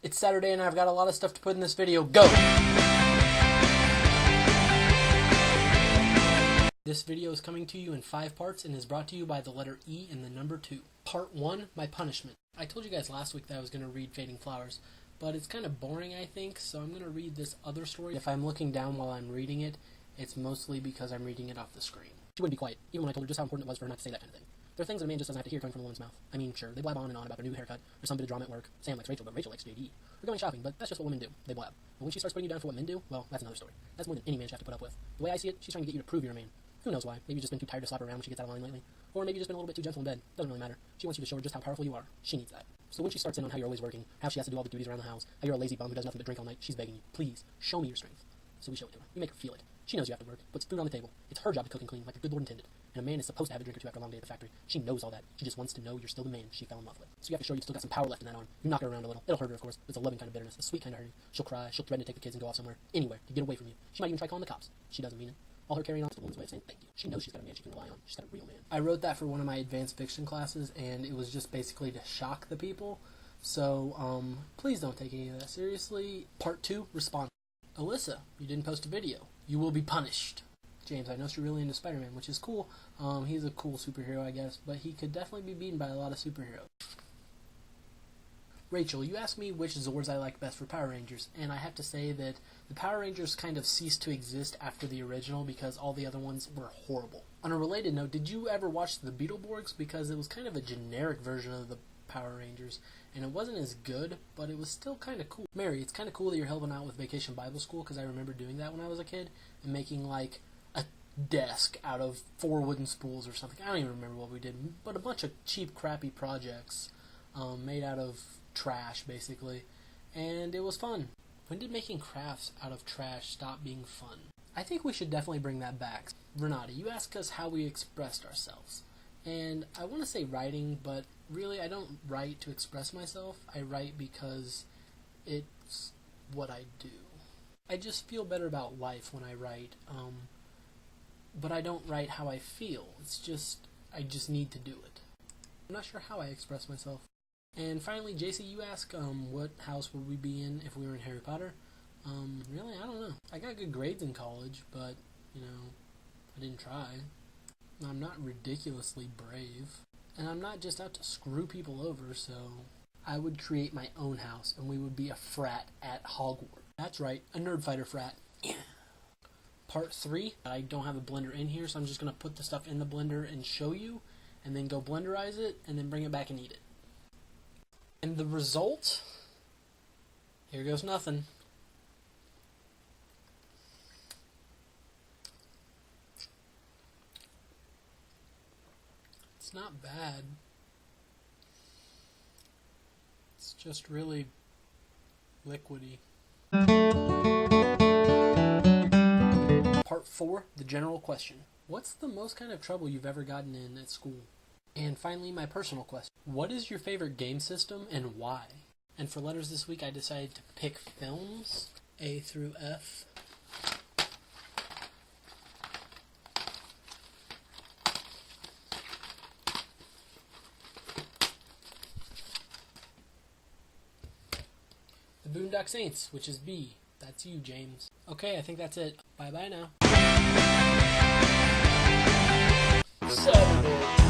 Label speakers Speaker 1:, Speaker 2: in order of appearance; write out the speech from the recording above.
Speaker 1: It's Saturday and I've got a lot of stuff to put in this video. Go! This video is coming to you in 5 parts and is brought to you by the letter E and the number 2. Part 1, my punishment. I told you guys last week that I was going to read Fading Flowers, but it's kind of boring, I think, so I'm going to read this other story. If I'm looking down while I'm reading it, it's mostly because I'm reading it off the screen. She wouldn't be quiet, even when I told her just how important it was for her not to say that kind of thing. There are things that a man just doesn't have to hear coming from a woman's mouth. I mean, sure, they blab on and on about their new haircut, or some bit of drama at work. Sam likes Rachel, but Rachel likes JD. We're going shopping, but that's just what women do. They blab. But when she starts putting you down for what men do, well, that's another story. That's more than any man should have to put up with. The way I see it, she's trying to get you to prove you're a man. Who knows why? Maybe you've just been too tired to slap her around when she gets out of line lately. Or maybe you've just been a little bit too gentle in bed. Doesn't really matter. She wants you to show her just how powerful you are. She needs that. So when she starts in on how you're always working, how she has to do all the duties around the house, how you're a lazy bum who does nothing but drink all night, she's begging you, please, show me your strength. So we show it to her. We make her feel it. She knows you have to work, puts food on the table. It's her job to cook and clean, like a good Lord intended. And a man is supposed to have a drink or two after a long day at the factory. She knows all that. She just wants to know you're still the man she fell in love with. So you have to show you've still got some power left in that arm. You knock her around a little. It'll hurt her, of course, but it's a loving kind of bitterness, a sweet kind of hurting. She'll cry, she'll threaten to take the kids and go off somewhere, anywhere, to get away from you. She might even try calling the cops. She doesn't mean it. All her carrying on is the woman's way of saying thank you. She knows she's got a man she can rely on. She's got a real man. I wrote that for one of my advanced fiction classes, and it was just basically to shock the people. So, please don't take any of that seriously. Part 2, response. Alyssa, you didn't post a video. You will be punished. James, I know you're really into Spider-Man, which is cool. He's a cool superhero, I guess, but he could definitely be beaten by a lot of superheroes. Rachel, you asked me which Zords I like best for Power Rangers, and I have to say that the Power Rangers kind of ceased to exist after the original because all the other ones were horrible. On a related note, did you ever watch the Beetleborgs? Because it was kind of a generic version of the Power Rangers, and it wasn't as good, but it was still kind of cool. Mary, it's kind of cool that you're helping out with Vacation Bible School, because I remember doing that when I was a kid, and making, like, a desk out of 4 wooden spools or something. I don't even remember what we did, but a bunch of cheap, crappy projects made out of trash, basically, and it was fun. When did making crafts out of trash stop being fun? I think we should definitely bring that back. Renata, you asked us how we expressed ourselves, and I want to say writing, but really I don't write to express myself. I write because it's what I do. I just feel better about life when I write, but I don't write how I feel. It's just, I just need to do it. I'm not sure how I express myself. And finally, JC, you ask, what house would we be in if we were in Harry Potter? Really, I don't know. I got good grades in college, but, you know, I didn't try. I'm not ridiculously brave. And I'm not just out to screw people over, so I would create my own house, and we would be a frat at Hogwarts. That's right, a nerd fighter frat. Yeah. Part 3, I don't have a blender in here, so I'm just going to put the stuff in the blender and show you, and then go blenderize it, and then bring it back and eat it. And the result, here goes nothing. It's not bad. It's just really liquidy. Part 4, the general question. What's the most kind of trouble you've ever gotten in at school? And finally, my personal question. What is your favorite game system and why? And for letters this week, I decided to pick films, A through F. The Boondock Saints, which is B. That's you, James. Okay, I think that's it. Bye-bye now. Saturday.